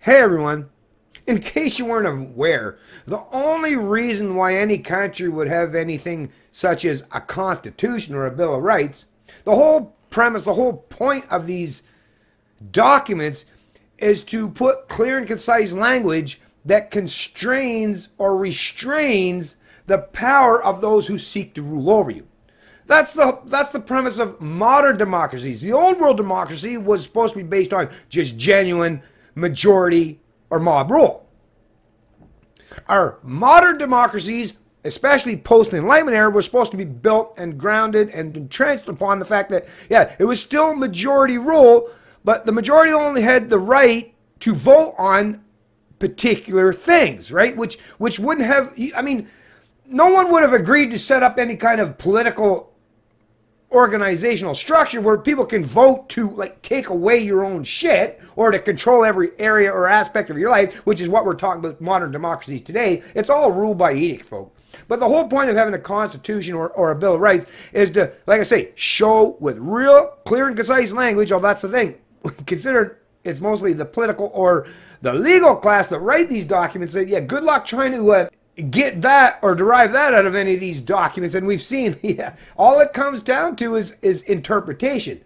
Hey everyone, in case you weren't aware, the only reason why any country would have anything such as a constitution or a Bill of Rights, the whole premise, the whole point of these documents is to put clear and concise language that constrains or restrains the power of those who seek to rule over you. That's the premise of modern democracies. The old world democracy was supposed to be based on just genuine majority or mob rule. Our modern democracies, especially post-Enlightenment era, were supposed to be built and grounded and entrenched upon the fact that, yeah, it was still majority rule, but the majority only had the right to vote on particular things, right? Which wouldn't have, I mean, no one would have agreed to set up any kind of political organizational structure where people can vote to like take away your own shit or to control every area or aspect of your life, which is what we're talking about modern democracies today. It's all ruled by edict, folk. But the whole point of having a constitution or a Bill of Rights is to, like I say, show with real clear and concise language. Oh, that's the thing. Consider it's mostly the political or the legal class that write these documents. That, yeah, good luck trying to get that or derive that out of any of these documents. And we've seen, yeah, all it comes down to is interpretation.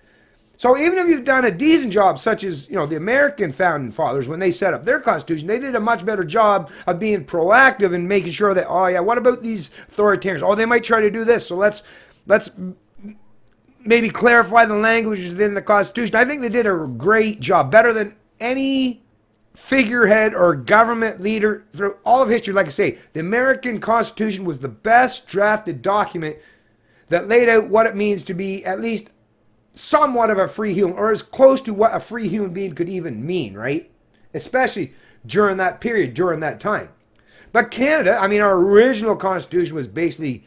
So even if you've done a decent job, such as, you know, the American founding fathers, when they set up their constitution, they did a much better job of being proactive and making sure that, oh yeah, what about these authoritarians? Oh, they might try to do this, so let's maybe clarify the language within the constitution. I think they did a great job, better than any figurehead or government leader through all of history. Like I say, the American Constitution was the best drafted document that laid out what it means to be at least somewhat of a free human, or as close to what a free human being could even mean, right? Especially during that period, during that time. But Canada, I mean, our original Constitution was basically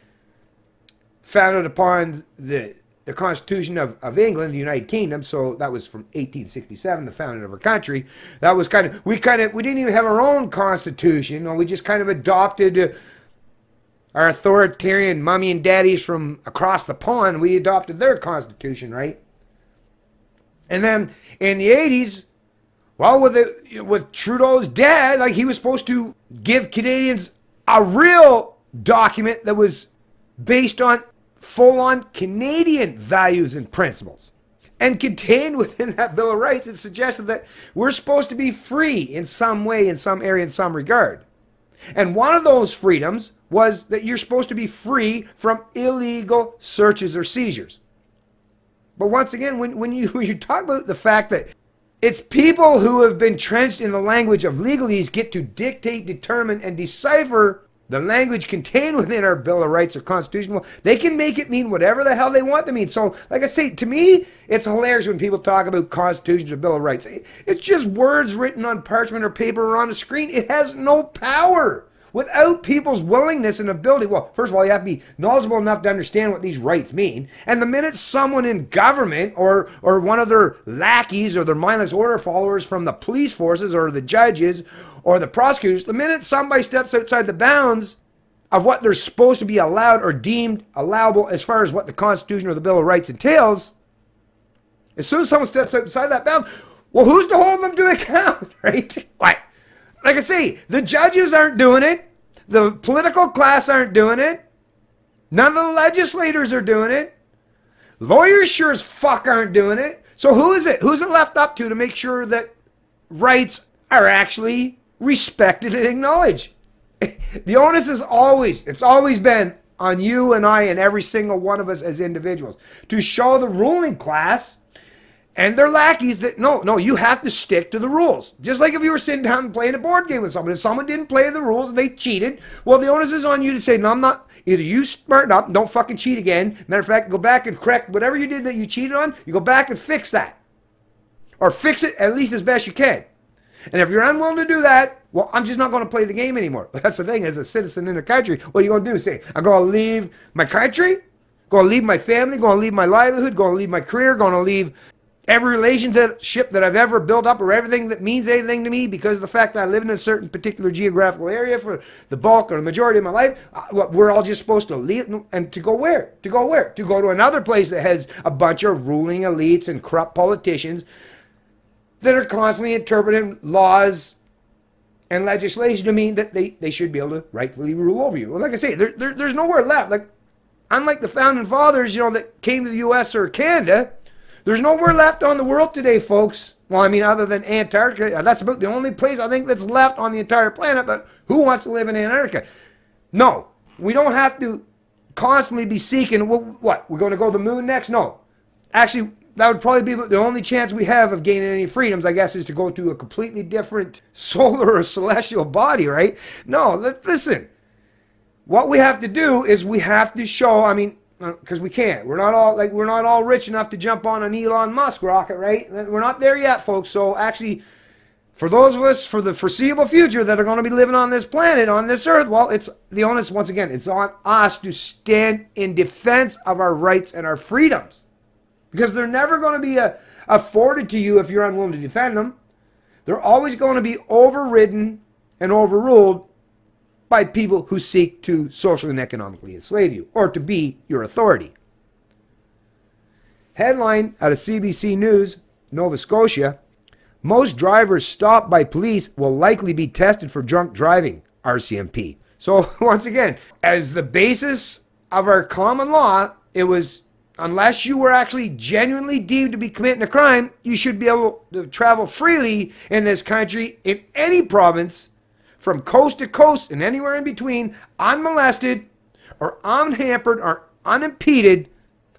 founded upon the Constitution of England, the United Kingdom. So that was from 1867, the founding of our country. That was we didn't even have our own constitution. We just kind of adopted our authoritarian mommy and daddies from across the pond. We adopted their constitution, right? And then in the 80s, well, with Trudeau's dad, like, he was supposed to give Canadians a real document that was based on full-on Canadian values and principles. And contained within that Bill of Rights, it suggested that we're supposed to be free in some way, in some area, in some regard. And one of those freedoms was that you're supposed to be free from illegal searches or seizures. But once again, when you talk about the fact that it's people who have been trenched in the language of legalese get to dictate, determine, and decipher the language contained within our Bill of Rights or Constitution, well, they can make it mean whatever the hell they want to mean. So, like I say, to me, it's hilarious when people talk about constitutions or Bill of Rights. It's just words written on parchment or paper or on a screen. It has no power. Without people's willingness and ability, well, first of all, you have to be knowledgeable enough to understand what these rights mean. And the minute someone in government or one of their lackeys or their mindless order followers from the police forces or the judges or the prosecutors, the minute somebody steps outside the bounds of what they're supposed to be allowed or deemed allowable as far as what the Constitution or the Bill of Rights entails, as soon as someone steps outside that bound, well, who's to hold them to account, right? Like I say, the judges aren't doing it. The political class aren't doing it. None of the legislators are doing it. Lawyers sure as fuck aren't doing it. So who is it? Who's it left up to make sure that rights are actually respected and acknowledged? The onus is it's always been on you and I and every single one of us as individuals to show the ruling class and their lackeys that no, you have to stick to the rules. Just like if you were sitting down and playing a board game with someone, if someone didn't play the rules and they cheated, well, the onus is on you to say, no, I'm not. Either you smarten up, don't fucking cheat again. Matter of fact, go back and correct whatever you did that you cheated on. You go back and fix that, or fix it at least as best you can. And if you're unwilling to do that, well, I'm just not going to play the game anymore. That's the thing. As a citizen in the country, what are you going to do? Say, I'm going to leave my country, going to leave my family, going to leave my livelihood, going to leave my career, going to leave every relationship that I've ever built up or everything that means anything to me because of the fact that I live in a certain particular geographical area for the bulk or the majority of my life. We're all just supposed to leave, and to go where? To go where? To go to another place that has a bunch of ruling elites and corrupt politicians that are constantly interpreting laws and legislation to mean that they should be able to rightfully rule over you. Well, like I say, there's nowhere left. Like, unlike the founding fathers, you know, that came to the U.S. or Canada, there's nowhere left on the world today, folks. Well, I mean, other than Antarctica, that's about the only place I think that's left on the entire planet. But who wants to live in Antarctica? No, we don't have to constantly be seeking, what, we're going to go to the moon next? No. Actually, that would probably be the only chance we have of gaining any freedoms, I guess, is to go to a completely different solar or celestial body, right? No, listen. What we have to do is we have to show, I mean, because we can't. We're not all rich enough to jump on an Elon Musk rocket, right? We're not there yet, folks. So actually, for those of us for the foreseeable future that are going to be living on this planet, on this earth, well, it's the onus, once again, it's on us to stand in defense of our rights and our freedoms. Because they're never going to be afforded to you if you're unwilling to defend them. They're always going to be overridden and overruled by people who seek to socially and economically enslave you or to be your authority. Headline out of CBC News, Nova Scotia: most drivers stopped by police will likely be tested for drunk driving, RCMP. So once again, as the basis of our common law, it was, unless you were actually genuinely deemed to be committing a crime, you should be able to travel freely in this country, in any province, from coast to coast and anywhere in between, unmolested or unhampered or unimpeded,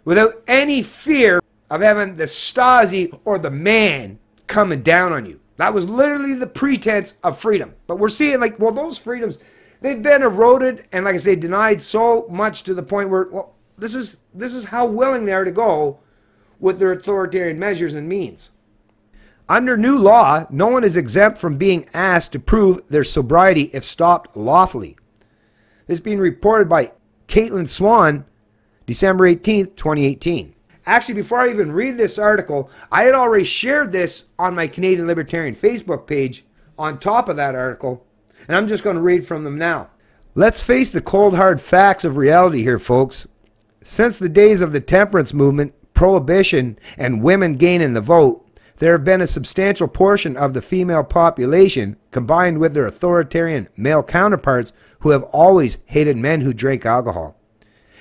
without any fear of having the Stasi or the man coming down on you. That was literally the pretense of freedom. But we're seeing, like, well, those freedoms, they've been eroded and, like I say, denied so much to the point where, well, this is how willing they are to go with their authoritarian measures and means. Under new law, no one is exempt from being asked to prove their sobriety if stopped lawfully. This being reported by Caitlin Swan, December 18th, 2018. Actually, before I even read this article, I had already shared this on my Canadian Libertarian Facebook page on top of that article, and I'm just going to read from them now. Let's face the cold hard facts of reality here, folks. Since the days of the temperance movement, prohibition, and women gaining the vote, there have been a substantial portion of the female population, combined with their authoritarian male counterparts, who have always hated men who drank alcohol.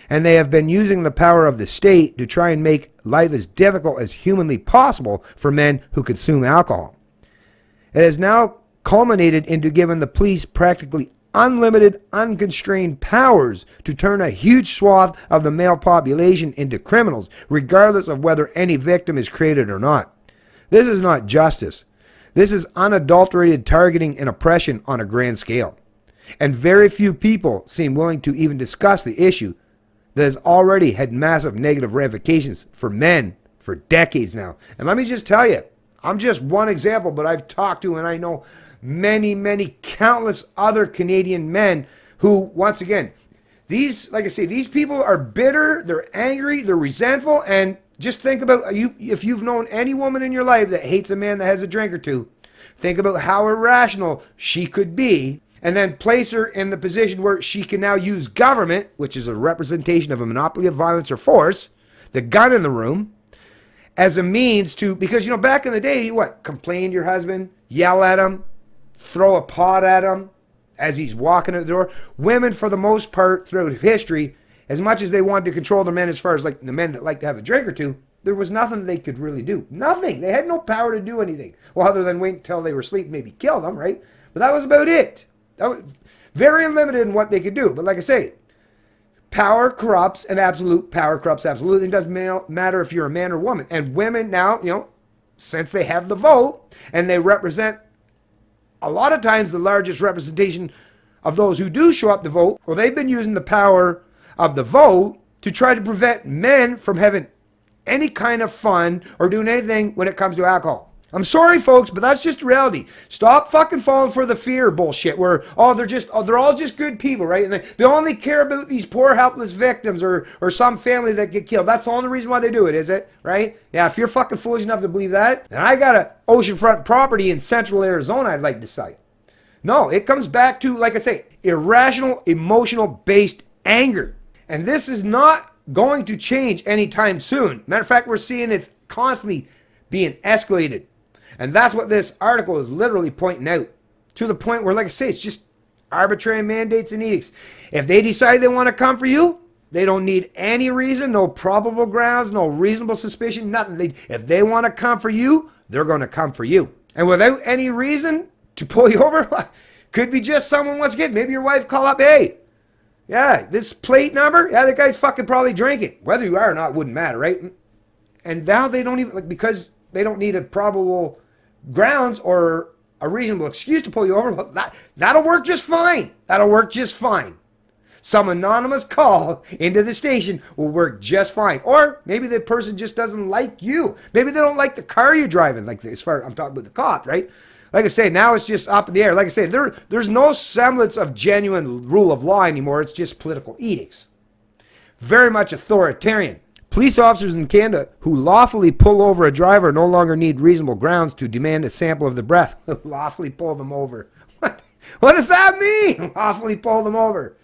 And they have been using the power of the state to try and make life as difficult as humanly possible for men who consume alcohol. It has now culminated into giving the police practically unlimited, unconstrained powers to turn a huge swath of the male population into criminals, regardless of whether any victim is created or not. This is not justice. This is unadulterated targeting and oppression on a grand scale. And very few people seem willing to even discuss the issue that has already had massive negative ramifications for men for decades now. And let me just tell you, I'm just one example, but I've talked to and I know many, many countless other Canadian men who, once again, these, like I say, these people are bitter, they're angry, they're resentful, and just think about, if you've known any woman in your life that hates a man that has a drink or two, think about how irrational she could be, and then place her in the position where she can now use government, which is a representation of a monopoly of violence or force, the gun in the room, as a means to, because, you know, back in the day, you what, complain to your husband, yell at him, throw a pot at him as he's walking out the door. Women, for the most part, throughout history, as much as they wanted to control their men, as far as like the men that like to have a drink or two, there was nothing they could really do. Nothing. They had no power to do anything. Well, other than wait until they were asleep and maybe kill them, right? But that was about it. That was very limited in what they could do. But like I say, power corrupts, and absolute power corrupts absolutely. It doesn't matter if you're a man or woman. And women now, you know, since they have the vote and they represent a lot of times the largest representation of those who do show up to vote, well, they've been using the power of the vote to try to prevent men from having any kind of fun or doing anything when it comes to alcohol. I'm sorry, folks, but that's just reality. Stop fucking falling for the fear bullshit where, oh, they're all just good people, right? And they only care about these poor, helpless victims or some family that get killed. That's the only reason why they do it, is it? Right? Yeah, if you're fucking foolish enough to believe that, then I got an oceanfront property in central Arizona I'd like to cite. No, it comes back to, like I say, irrational, emotional-based anger. And this is not going to change anytime soon. Matter of fact, we're seeing it's constantly being escalated. And that's what this article is literally pointing out to the point where, like I say, it's just arbitrary mandates and edicts. If they decide they want to come for you, they don't need any reason, no probable grounds, no reasonable suspicion, nothing. If they want to come for you, they're going to come for you. And without any reason to pull you over, could be just someone, once again, maybe your wife call up, hey, yeah, this plate number, yeah, that guy's fucking probably drinking. Whether you are or not wouldn't matter, right? And now they don't even, like, because they don't need a probable grounds or a reasonable excuse to pull you over, that'll work just fine. That'll work just fine. Some anonymous call into the station will work just fine. Or maybe the person just doesn't like you. Maybe they don't like the car you're driving. Like, as far as I'm talking about the cops, right? Like I say, now it's just up in the air. Like I say, there's no semblance of genuine rule of law anymore. It's just political edicts. Very much authoritarian. Police officers in Canada who lawfully pull over a driver no longer need reasonable grounds to demand a sample of the breath. Lawfully pull them over. What does that mean? Lawfully pull them over.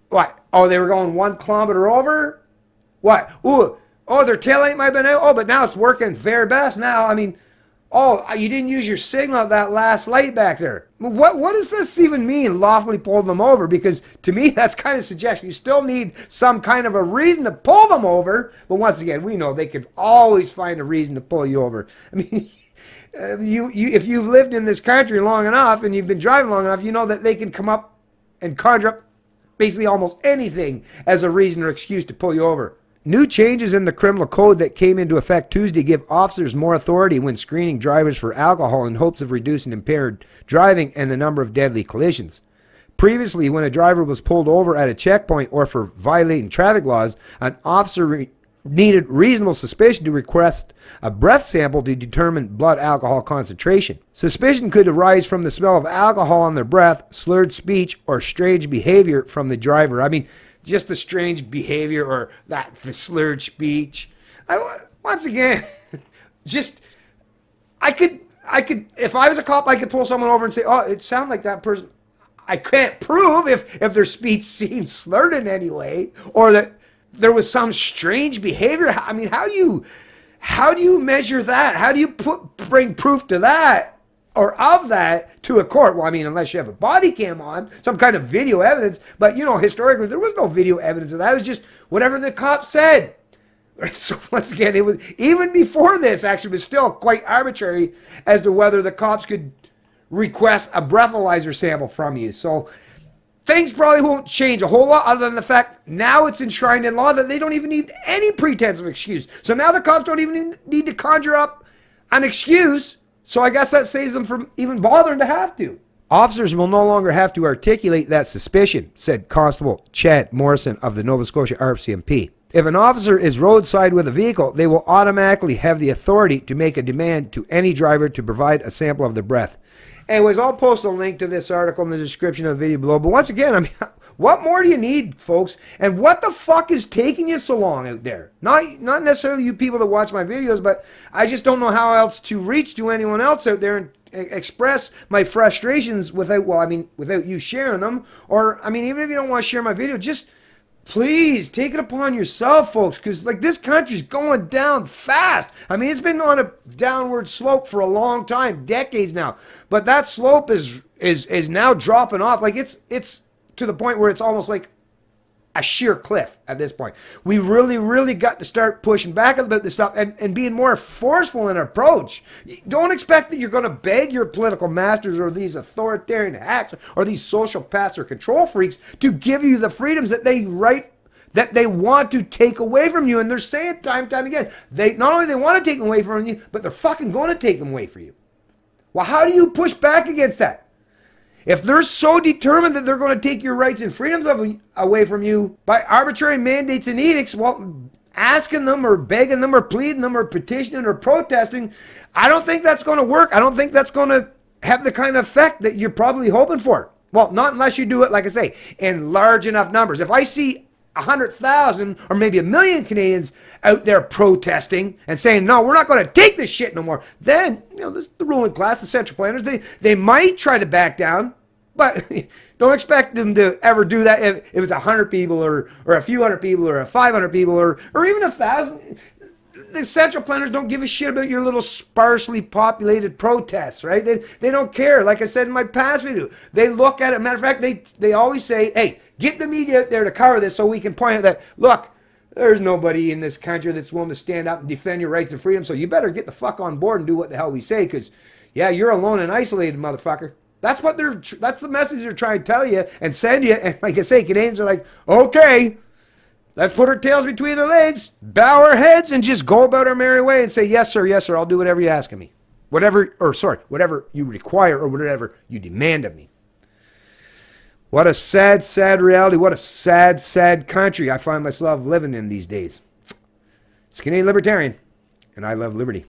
What? Oh, they were going 1 kilometer over? What? Ooh, oh, their tail light might have been out. Oh, but now it's working very best now. I mean, oh, you didn't use your signal at that last light back there. What does this even mean, lawfully pull them over? Because to me, that's kind of suggestion. You still need some kind of a reason to pull them over. But once again, we know they could always find a reason to pull you over. I mean, if you've lived in this country long enough and you've been driving long enough, you know that they can come up and conjure up basically almost anything as a reason or excuse to pull you over. New changes in the criminal code that came into effect Tuesday give officers more authority when screening drivers for alcohol in hopes of reducing impaired driving and the number of deadly collisions. Previously, when a driver was pulled over at a checkpoint or for violating traffic laws, an officer needed reasonable suspicion to request a breath sample to determine blood alcohol concentration. Suspicion could arise from the smell of alcohol on their breath, slurred speech, or strange behavior from the driver. I mean, just the strange behavior or the slurred speech. Once again, I could, if I was a cop, I could pull someone over and say, oh, it sounded like that person. I can't prove if their speech seemed slurred in any way or that there was some strange behavior. I mean, how do you measure that? How do you bring proof to that or of that to a court? Well, I mean, unless you have a body cam on, some kind of video evidence. But, you know, historically, there was no video evidence of that. It was just whatever the cop said. So once again, it was, even before this, actually, was still quite arbitrary as to whether the cops could request a breathalyzer sample from you. So things probably won't change a whole lot other than the fact now it's enshrined in law that they don't even need any pretense of excuse. So now the cops don't even need to conjure up an excuse. So I guess that saves them from even bothering to have to. Officers will no longer have to articulate that suspicion, said Constable Chad Morrison of the Nova Scotia RCMP. If an officer is roadside with a vehicle, they will automatically have the authority to make a demand to any driver to provide a sample of their breath. Anyways, I'll post a link to this article in the description of the video below. But once again, I mean, what more do you need, folks? And what the fuck is taking you so long out there? Not necessarily you people that watch my videos, but I just don't know how else to reach to anyone else out there and express my frustrations without you sharing them. Or, I mean, even if you don't want to share my video, just please take it upon yourself, folks, because like this country's going down fast. I mean, it's been on a downward slope for a long time, decades now. But that slope is now dropping off. Like it's to the point where it's almost like a sheer cliff at this point. We really got to start pushing back about this stuff and being more forceful in our approach. Don't expect that you're going to beg your political masters or these authoritarian hacks or these sociopaths or control freaks to give you the freedoms that they want to take away from you. And they're saying time and time again, not only they want to take them away from you, but they're fucking going to take them away from you. Well, how do you push back against that? If they're so determined that they're going to take your rights and freedoms away from you by arbitrary mandates and edicts, well, asking them or begging them or pleading them or petitioning or protesting, I don't think that's going to work. I don't think that's going to have the kind of effect that you're probably hoping for. Well, not unless you do it, like I say, in large enough numbers. If I see 100,000 or maybe 1 million Canadians out there protesting and saying, no, we're not going to take this shit no more, then, you know, the ruling class, the central planners, they might try to back down, but don't expect them to ever do that if it's 100 people or a few hundred people or 500 people or even 1,000. The central planners don't give a shit about your little sparsely populated protests, right? They don't care. Like I said in my past video, they look at it. Matter of fact, they always say, hey, get the media out there to cover this so we can point out that, look, there's nobody in this country that's willing to stand up and defend your rights and freedom, so you better get the fuck on board and do what the hell we say, because, yeah, you're alone and isolated, motherfucker. That's the message they're trying to tell you and send you. And like I say, Canadians are like, okay, let's put our tails between their legs, bow our heads, and just go about our merry way and say, yes, sir, I'll do whatever you ask of me. Whatever you require or whatever you demand of me. What a sad, sad reality. What a sad, sad country I find myself living in these days. It's Canadian Libertarian, and I love liberty.